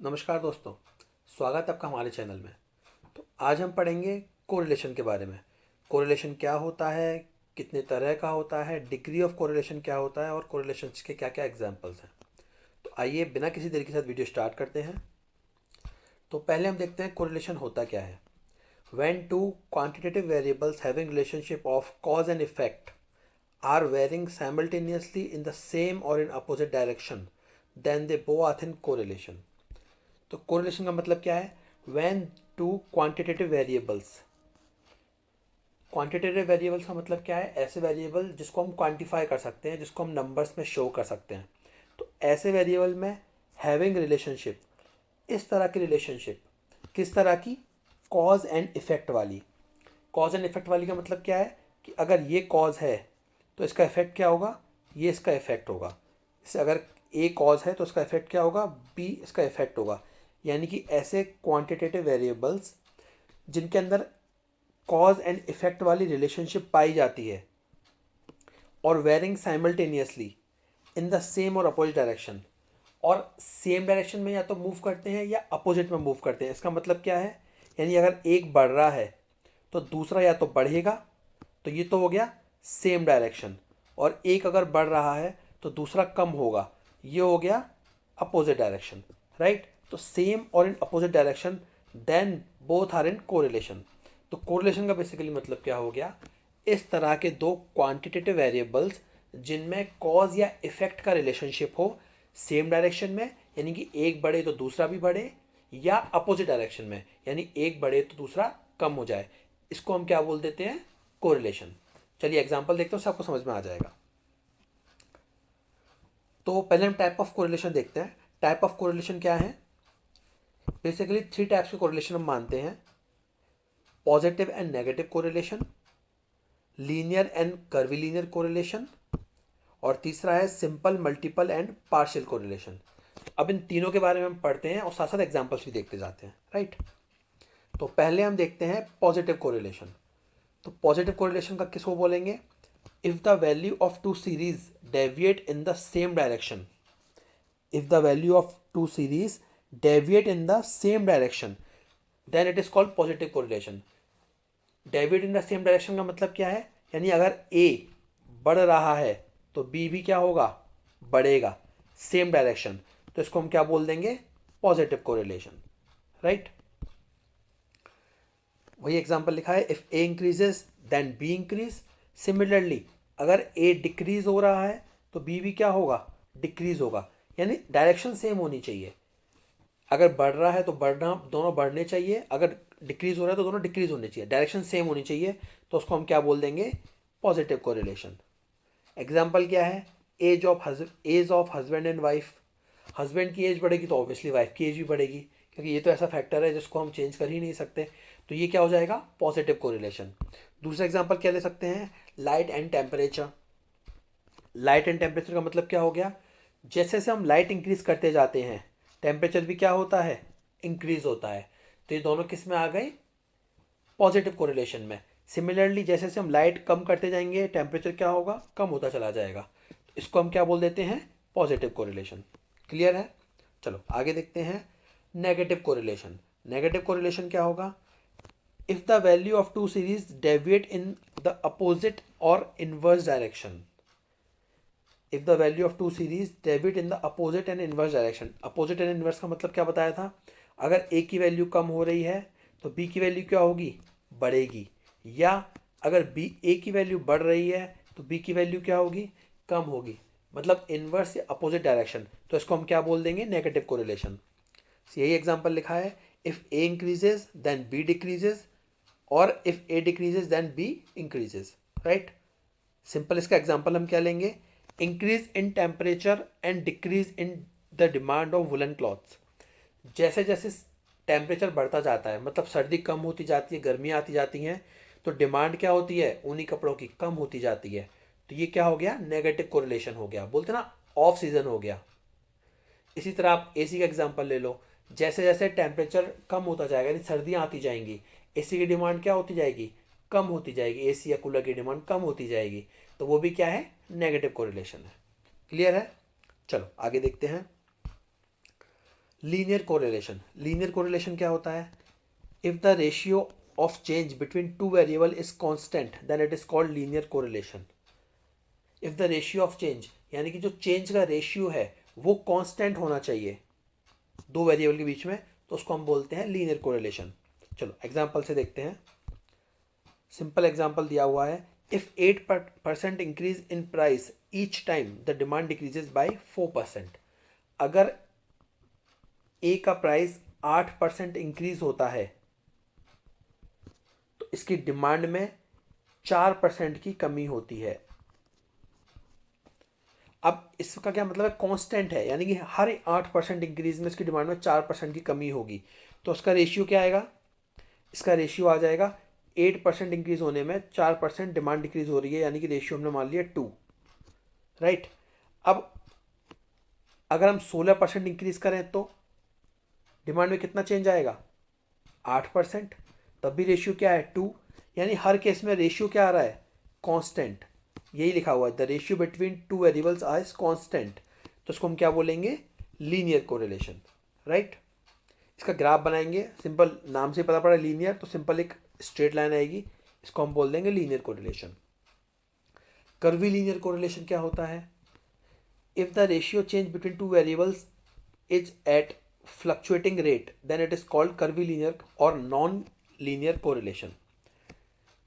नमस्कार दोस्तों, स्वागत है आपका हमारे चैनल में। तो आज हम पढ़ेंगे कोरिलेशन के बारे में। कोरिलेशन क्या होता है, कितने तरह का होता है, डिग्री ऑफ कोरिलेशन क्या होता है और कोरिलेशन के क्या क्या एग्जांपल्स हैं। तो आइए बिना किसी देरी के साथ वीडियो स्टार्ट करते हैं। तो पहले हम देखते हैं कोरिलेशन होता क्या है। When two quantitative variables having relationship of cause and effect are varying simultaneously in the same or in opposite direction, then they both in correlation. तो कोरिलेशन का मतलब क्या है? When two quantitative variables, quantitative variables का मतलब क्या है? ऐसे वेरिएबल जिसको हम क्वांटिफाई कर सकते हैं, जिसको हम नंबर्स में शो कर सकते हैं। तो ऐसे वेरिएबल में हैविंग रिलेशनशिप, इस तरह की रिलेशनशिप, किस तरह की? कॉज एंड इफेक्ट वाली। कॉज एंड इफेक्ट वाली का मतलब क्या है कि अगर ये कॉज है तो इसका इफेक्ट क्या होगा? ये इसका इफेक्ट होगा। इससे अगर ए कॉज है तो इसका इफेक्ट क्या होगा? बी इसका इफेक्ट होगा। यानी कि ऐसे क्वांटिटेटिव वेरिएबल्स जिनके अंदर कॉज एंड इफेक्ट वाली रिलेशनशिप पाई जाती है और varying simultaneously in the same और अपोजिट डायरेक्शन, और सेम डायरेक्शन में या तो मूव करते हैं या अपोजिट में मूव करते हैं। इसका मतलब क्या है? यानी अगर एक बढ़ रहा है तो दूसरा या तो बढ़ेगा, तो ये तो हो गया सेम डायरेक्शन, और एक अगर बढ़ रहा है तो दूसरा कम होगा, ये हो गया अपोजिट डायरेक्शन, राइट। तो सेम और in opposite direction, then both are in correlation. तो कोरिलेशन का बेसिकली मतलब क्या हो गया? इस तरह के दो क्वांटिटेटिव वेरिएबल्स जिनमें कॉज या इफेक्ट का रिलेशनशिप हो सेम डायरेक्शन में, यानी कि एक बढ़े तो दूसरा भी बढ़े, या अपोजिट डायरेक्शन में, यानी एक बढ़े तो दूसरा कम हो जाए, इसको हम क्या बोल देते हैं? कोरिलेशन। चलिए एग्जांपल देखते हैं, उससे आपको समझ में आ जाएगा। तो पहले हम टाइप ऑफ कोरिलेशन देखते हैं। टाइप ऑफ कोरिलेशन क्या है? बेसिकली थ्री टाइप्स के कोरिलेशन हम मानते हैं: positive and negative correlation, linear and curvilinear correlation, और तीसरा है simple, multiple and partial correlation. अब इन तीनों के बारे में हम पढ़ते हैं और साथ साथ एग्जांपल्स भी देखते जाते हैं, राइट। तो पहले हम देखते हैं पॉजिटिव कोरिलेशन। तो पॉजिटिव कोरिलेशन का किसको बोलेंगे? If the value of two series deviate in the same direction, if the value of two series deviate in the same direction, then it is called positive correlation. deviate in the same direction का मतलब क्या है? यानी अगर a बढ़ रहा है तो b भी क्या होगा? बढ़ेगा, सेम डायरेक्शन। तो इसको हम क्या बोल देंगे? Positive correlation, right. वही एग्जांपल लिखा है, if a increases then b increase. Similarly अगर a डिक्रीज हो रहा है तो b भी क्या होगा? डिक्रीज होगा। यानी डायरेक्शन सेम होनी चाहिए। अगर बढ़ रहा है तो बढ़ना, दोनों बढ़ने चाहिए। अगर डिक्रीज हो रहा है तो दोनों डिक्रीज होने चाहिए, डायरेक्शन सेम होनी चाहिए। तो उसको हम क्या बोल देंगे? Positive correlation. एग्जाम्पल क्या है? Age of husband and wife. Husband की एज बढ़ेगी तो ऑब्वियसली वाइफ की एज भी बढ़ेगी, क्योंकि ये तो ऐसा फैक्टर है जिसको हम चेंज कर ही नहीं सकते। तो ये क्या हो जाएगा? Positive correlation. दूसरा एग्जाम्पल क्या ले सकते हैं? Light and temperature. Light and temperature का मतलब क्या हो गया? जैसे जैसे हम लाइट इंक्रीज करते जाते हैं टेम्परेचर भी क्या होता है? इंक्रीज होता है। तो ये दोनों किस में आ गए? पॉजिटिव कोरिलेशन में। सिमिलरली जैसे जैसे हम लाइट कम करते जाएंगे टेम्परेचर क्या होगा? कम होता चला जाएगा। इसको हम क्या बोल देते हैं? Positive correlation. क्लियर है? चलो आगे देखते हैं नेगेटिव कोरिलेशन। नेगेटिव कोरिलेशन क्या होगा? If the value of two series deviate in the opposite और inverse direction. If the value of two series deviate in the opposite and inverse direction. Opposite and inverse का मतलब क्या बताया था? अगर ए की वैल्यू कम हो रही है तो बी की वैल्यू क्या होगी? बढ़ेगी। या अगर बी ए की वैल्यू बढ़ रही है तो बी की वैल्यू क्या होगी? कम होगी। मतलब इनवर्स या अपोजिट डायरेक्शन। तो इसको हम क्या बोल देंगे? Negative correlation. यही एग्जांपल लिखा है, if A increases then B decreases, और if A decreases then B increases, right. Simple इसका एग्जांपल हम क्या लेंगे? Increase in temperature and decrease in the demand of woollen clothes. जैसे जैसे टेम्परेचर बढ़ता जाता है, मतलब सर्दी कम होती जाती है, गर्मियाँ आती जाती हैं, तो डिमांड क्या होती है? ऊनी कपड़ों की कम होती जाती है। तो ये क्या हो गया? नेगेटिव कोरिलेशन हो गया। बोलते ना, ऑफ सीजन हो गया। इसी तरह आप एसी का एग्जांपल ले लो। जैसे जैसे टेम्परेचर कम होता जाएगा, यानी सर्दियाँ आती जाएंगी, एसी की डिमांड क्या होती जाएगी? कम होती जाएगी। एसी या कूलर की डिमांड कम होती जाएगी। तो वो भी क्या है? नेगेटिव कोरिलेशन है। क्लियर है? चलो आगे देखते हैं। लीनियर कोरिलेशन क्या होता है? If the ratio of change between two variable is constant then it is called linear correlation. If the ratio of change यानी कि जो चेंज का रेशियो है वो कांस्टेंट होना चाहिए दो वेरिएबल के बीच में, तो उसको हम बोलते हैं लीनियर कोरिलेशन। चलो एग्जांपल से देखते हैं। सिंपल एग्जांपल दिया हुआ है, if 8% increase in price each time the demand decreases bye 4%। अगर ए का प्राइस 8% इंक्रीज होता है तो इसकी डिमांड में 4% की कमी होती है। अब इसका क्या मतलब है? कांस्टेंट है, यानी कि हर 8% इंक्रीज में इसकी डिमांड में 4% की कमी होगी। तो उसका रेशियो क्या आएगा? इसका रेशियो आ जाएगा 8% इंक्रीज होने में 4% डिमांड डिक्रीज हो रही है, यानी कि रेशियो हमने मान लिया 2, राइट। अब अगर हम 16% इंक्रीज करें तो डिमांड में कितना चेंज आएगा? 8%। तब भी रेशियो क्या है? 2। यानी हर केस में रेशियो क्या आ रहा है? कांस्टेंट। यही लिखा हुआ है, the ratio between two variables are constant. तो इसको हम क्या बोलेंगे? Linear correlation, right. इसका ग्राफ बनाएंगे, सिंपल नाम से पता पड़ा लीनियर, तो सिंपल एक स्ट्रेट लाइन आएगी, इसको हम बोल देंगे linear correlation. Curvilinear correlation क्या होता है? If the ratio change between two variables is at fluctuating rate then it is called curvilinear और नॉन लीनियर कोरिलेशन।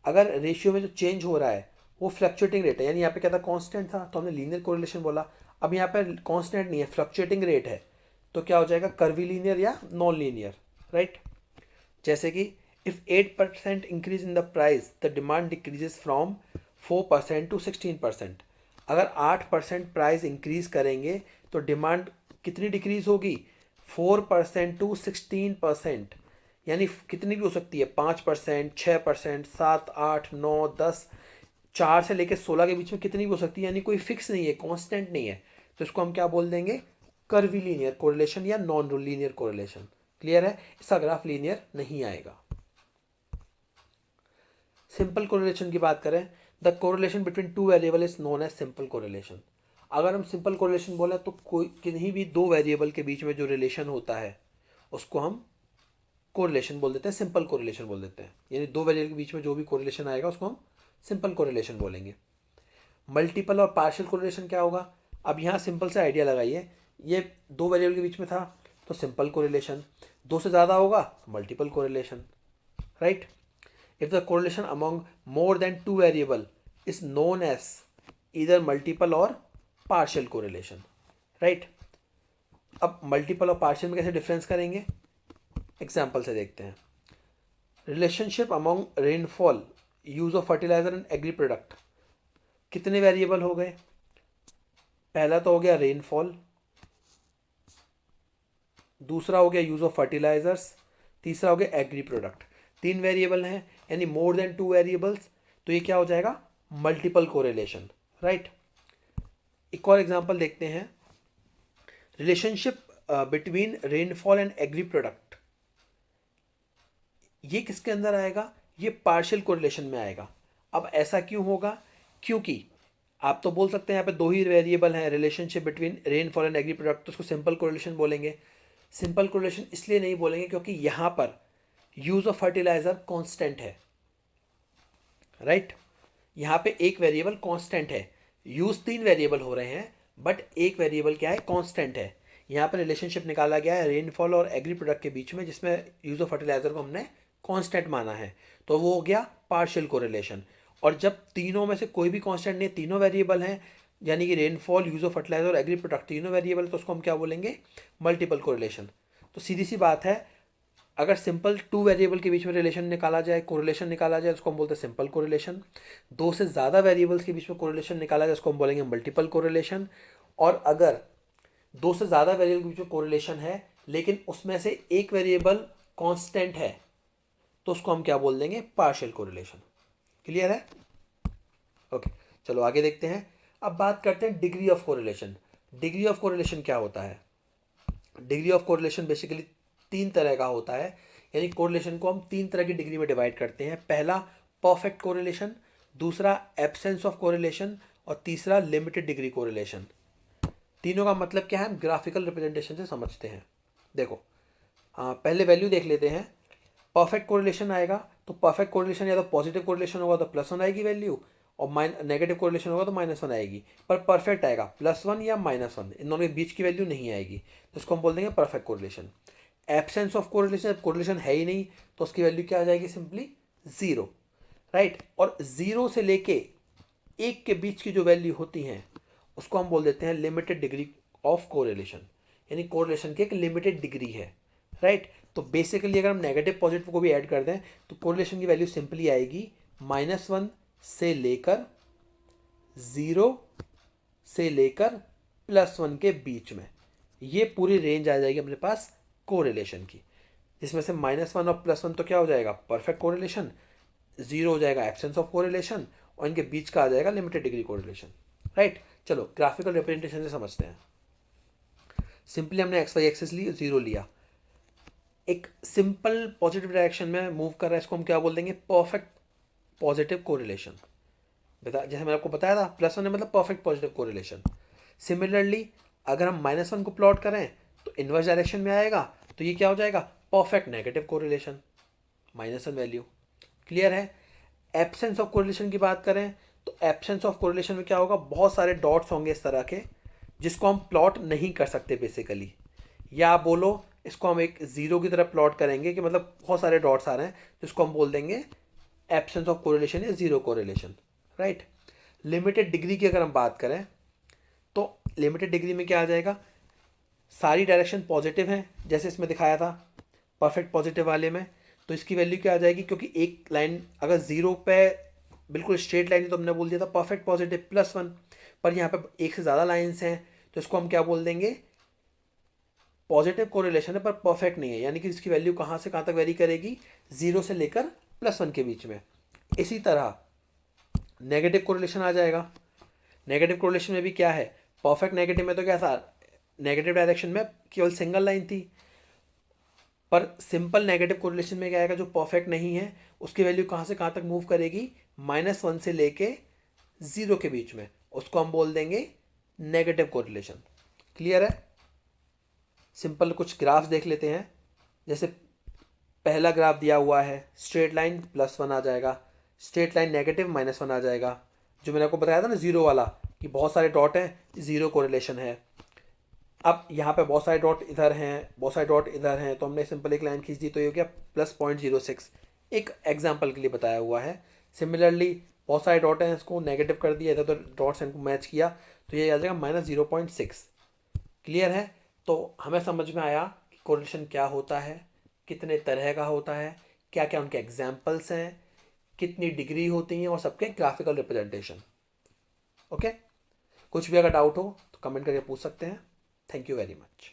अगर रेशियो में जो चेंज हो रहा है वो फ्लक्चुएटिंग रेट है, यानी यहाँ पे क्या था? कांस्टेंट था, तो हमने लीनियर कोरिलेशन बोला। अब यहाँ पे कांस्टेंट नहीं है, फ्लक्चुएटिंग रेट है, तो क्या हो जाएगा? कर्वी लीनियर या नॉन लीनियर, राइट। जैसे कि if 8% increase in the price the demand decreases from 4% to 16%। अगर 8% प्राइस इंक्रीज करेंगे तो डिमांड कितनी डिक्रीज होगी? 4% टू 16%। यानी कितनी भी हो सकती है? 5%, 6%, 7, 8, 9, 10, 4 से लेकर 16 के बीच में कितनी भी हो सकती है, यानी कोई फिक्स नहीं है, कांस्टेंट नहीं है। तो इसको हम क्या बोल देंगे? कर्वी लीनियर कोरिलेशन या नॉन लीनियर कोरिलेशन। क्लियर है? इसका ग्राफ लीनियर नहीं आएगा। सिंपल कोरिलेशन की बात करें, the correlation between two variable is known as simple correlation. अगर हम सिंपल कोरिलेशन बोले तो कोई किन्हीं भी दो वेरिएबल के बीच में जो रिलेशन होता है उसको हम कोरिलेशन बोल देते हैं, सिंपल कोरिलेशन बोल देते हैं। यानी दो वेरिएबल के बीच में जो भी कोरिलेशन आएगा उसको हम सिंपल कोरिलेशन बोलेंगे। मल्टीपल और पार्शियल कोरिलेशन क्या होगा? अब यहाँ सिंपल से आइडिया लगाइए, ये दो वेरिएबल के बीच में था तो सिंपल कोरिलेशन, दो से ज़्यादा होगा multiple correlation, right. If the correlation among more than two variable is known as either multiple और पार्शियल कोरिलेशन, राइट। अब मल्टीपल और पार्शियल में कैसे डिफरेंस करेंगे? एग्जाम्पल से देखते हैं। Relationship among rainfall, use of fertiliser and agri product. कितने वेरिएबल हो गए? पहला तो हो गया रेनफॉल, दूसरा हो गया यूज ऑफ फर्टिलाइजर्स, तीसरा हो गया एग्री प्रोडक्ट। 3 वेरिएबल हैं, यानी मोर देन 2 वेरिएबल्स, तो ये क्या हो जाएगा? Multiple correlation, right. एक और एग्जांपल देखते हैं, relationship between rainfall and agri product. ये किसके अंदर आएगा? ये पार्शियल कोरिलेशन में आएगा। अब ऐसा क्यों होगा? क्योंकि आप तो बोल सकते हैं यहाँ पे दो ही वेरिएबल हैं, relationship between rainfall and agri product, तो उसको सिंपल कोरिलेशन बोलेंगे। सिंपल कोरिलेशन इसलिए नहीं बोलेंगे क्योंकि यहाँ पर यूज ऑफ फर्टिलाइजर कांस्टेंट है, राइट। यहाँ पे एक वेरिएबल कांस्टेंट है, यूज 3 वेरिएबल हो रहे हैं बट एक वेरिएबल क्या है? कांस्टेंट है। यहाँ पर रिलेशनशिप निकाला गया है रेनफॉल और एग्री प्रोडक्ट के बीच में, जिसमें यूज ऑफ फर्टिलाइजर को हमने कांस्टेंट माना है, तो वो हो गया पार्शियल कोरिलेशन। और जब तीनों में से कोई भी कांस्टेंट नहीं, तीनों वेरिएबल हैं, यानी कि रेनफॉल, यूज ऑफ फर्टिलाइजर और एग्री प्रोडक्ट तीनों वेरिएबल, तो उसको हम क्या बोलेंगे? Multiple correlation. तो सीधी सी बात है, अगर सिंपल 2 वेरिएबल के बीच में रिलेशन निकाला जाए, कोरिलेशन निकाला जाए, उसको हम बोलते हैं सिंपल कोरिलेशन। 2 से ज़्यादा वेरिएबल्स के बीच में कोरिलेशन निकाला जाए, उसको हम बोलेंगे मल्टीपल कोरिलेशन। और अगर 2 से ज़्यादा वेरिएबल के बीच में कोरिलेशन है लेकिन उसमें से एक वेरिएबल कांस्टेंट है, तो उसको हम क्या बोल देंगे? Partial correlation. क्लियर है? ओके, चलो आगे देखते हैं। अब बात करते हैं degree of correlation. Degree of correlation क्या होता है? डिग्री ऑफ कोरिलेशन बेसिकली 3 तरह का होता है, यानी कोरिलेशन को हम 3 तरह की डिग्री में डिवाइड करते हैं। पहला परफेक्ट कोरिलेशन, दूसरा एब्सेंस ऑफ कोरिलेशन और तीसरा लिमिटेड डिग्री कोरिलेशन। तीनों का मतलब क्या है हम ग्राफिकल रिप्रेजेंटेशन से समझते हैं। देखो पहले वैल्यू देख लेते हैं। परफेक्ट कोरिलेशन आएगा तो परफेक्ट कोरिलेशन या तो पॉजिटिव कोरिलेशन होगा तो +1 आएगी वैल्यू, और नेगेटिव कोरिलेशन होगा तो -1 आएगी। पर परफेक्ट आएगा +1 या -1, इन दोनों के बीच की वैल्यू नहीं आएगी, तो इसको हम बोल देंगे perfect correlation. Absence of correlation, correlation है ही नहीं तो उसकी वैल्यू क्या आ जाएगी, सिंपली 0, राइट। और 0 से लेके 1 के बीच की जो वैल्यू होती हैं उसको हम बोल देते हैं लिमिटेड डिग्री ऑफ कोरिलेशन, यानी कोरिलेशन की एक लिमिटेड डिग्री है, राइट। तो बेसिकली अगर हम नेगेटिव पॉजिटिव को भी ऐड कर दें तो कोरिलेशन की वैल्यू सिंपली आएगी -1 से लेकर 0 से लेकर +1 के बीच में। ये पूरी रेंज आ जाएगी अपने पास कोरिलेशन की, जिसमें से -1 और +1 तो क्या हो जाएगा, परफेक्ट कोरिलेशन, 0 हो जाएगा एब्सेंस ऑफ कोरिलेशन, और इनके बीच का आ जाएगा लिमिटेड डिग्री कोरिलेशन, राइट। चलो ग्राफिकल रिप्रेजेंटेशन से समझते हैं। सिंपली हमने XY एक्सिस ली, 0 लिया, एक सिंपल पॉजिटिव डायरेक्शन में मूव कर रहा है, इसको हम क्या बोल देंगे, परफेक्ट पॉजिटिव कोरिलेशन। जैसे मैंने आपको बताया था +1 है मतलब परफेक्ट पॉजिटिव कोरिलेशन। सिमिलरली अगर हम -1 को प्लॉट करें तो इन्वर्स डायरेक्शन में आएगा, तो ये क्या हो जाएगा, perfect negative correlation, -1 value. Clear है। एब्सेंस ऑफ कोरिलेशन की बात करें तो एब्सेंस ऑफ कोरिलेशन में क्या होगा, बहुत सारे डॉट्स होंगे इस तरह के जिसको हम प्लॉट नहीं कर सकते बेसिकली, या आप बोलो इसको हम एक 0 की तरह प्लॉट करेंगे कि मतलब बहुत सारे डॉट्स आ रहे हैं, जिसको हम बोल देंगे एब्सेंस ऑफ कोरिलेशन या 0 कोरिलेशन, राइट। लिमिटेड डिग्री की अगर हम बात करें तो लिमिटेड डिग्री में क्या आ जाएगा, सारी डायरेक्शन पॉजिटिव हैं जैसे इसमें दिखाया था परफेक्ट पॉजिटिव वाले में, तो इसकी वैल्यू क्या आ जाएगी, क्योंकि एक लाइन अगर 0 पे बिल्कुल स्ट्रेट लाइन है तो हमने बोल दिया था परफेक्ट पॉजिटिव +1, पर यहाँ पे एक से ज़्यादा लाइन्स हैं तो इसको हम क्या बोल देंगे, पॉजिटिव कोरिलेशन है पर परफेक्ट नहीं है, यानी कि इसकी वैल्यू कहाँ से कहाँ तक वेरी करेगी, 0 से लेकर +1 के बीच में। इसी तरह नेगेटिव कोरिलेशन आ जाएगा। नेगेटिव कोरिलेशन में भी क्या है, परफेक्ट नेगेटिव में तो क्या था, नेगेटिव डायरेक्शन में केवल सिंगल लाइन थी, पर सिंपल नेगेटिव कोरिलेशन में क्या आएगा, जो परफेक्ट नहीं है उसकी वैल्यू कहाँ से कहाँ तक मूव करेगी, -1 से लेके 0 के बीच में, उसको हम बोल देंगे नेगेटिव कोरिलेशन। क्लियर है। सिंपल कुछ ग्राफ्स देख लेते हैं। जैसे पहला ग्राफ दिया हुआ है, स्ट्रेट लाइन +1 आ जाएगा, स्ट्रेट लाइन नेगेटिव -1 आ जाएगा। जो मैंने आपको बताया था ना 0 वाला, कि बहुत सारे डॉट हैं, 0 कोरिलेशन है। अब यहाँ पे बहुत सारे डॉट इधर हैं, बहुत सारे डॉट इधर हैं, तो हमने सिंपल एक लाइन खींच दी, तो ये हो गया +0.06, एक एग्जाम्पल के लिए बताया हुआ है। सिमिलरली बहुत सारे डॉट हैं, इसको नेगेटिव कर दिया, इधर तो डॉट्स इनको मैच किया, तो ये आ जाएगा -0.6। क्लियर है। तो हमें समझ में आया कि कोरिलेशन क्या होता है, कितने तरह का होता है, क्या क्या उनके एग्जाम्पल्स हैं, कितनी डिग्री होती हैं, और सबके ग्राफिकल रिप्रेजेंटेशन। ओके, कुछ भी अगर डाउट हो तो कमेंट करके पूछ सकते हैं। Thank you very much.